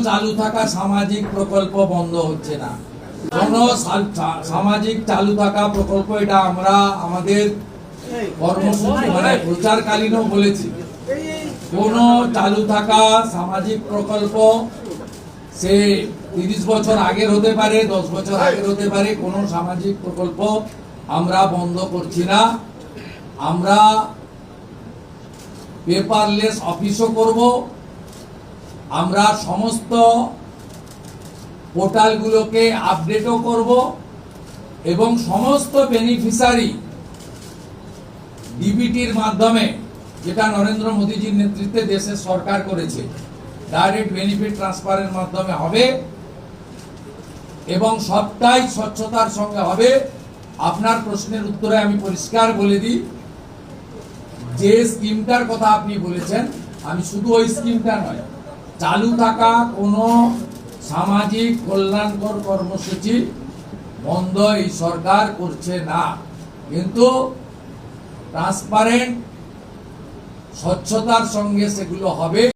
চালু থাকা সামাজিক প্রকল্প বন্ধ হচ্ছে না। কোন সামাজিক চালু থাকা প্রকল্প, এটা আমরা আমাদের কর্মসূচি মানে প্রচারকালীনও বলেছি, কোন চালু থাকা সামাজিক প্রকল্প সে 30 বছর আগের হতে পারে, 10 বছর আগের হতে পারে, কোন সামাজিক প্রকল্প আমরা বন্ধ করছি না। আমরা পেপারলেস অফিসও করব, আমরা সমস্ত পোর্টালগুলোকে আপডেটও করব এবং সমস্ত বেনিফিশিয়ারি ডিবিটির মাধ্যমে, যেটা নরেন্দ্র মোদীজির নেতৃত্বে দেশের সরকার করেছে, ডাইরেক্ট বেনিফিট ট্রান্সফারের মাধ্যমে হবে এবং সবটাই স্বচ্ছতার সঙ্গে হবে। আপনার প্রশ্নের উত্তরে আমি পরিষ্কার বলে দিই, যে স্কিমটার কথা আপনি বলেছেন, আমি শুধু ওই স্কিমটা নয়, চালু থাকা কোনো সামাজিক কল্যাণকর কর্মসূচি বন্ধ এই সরকার করছে না, কিন্তু ট্রান্সপারেন্ট স্বচ্ছতার সঙ্গে সেগুলো হবে।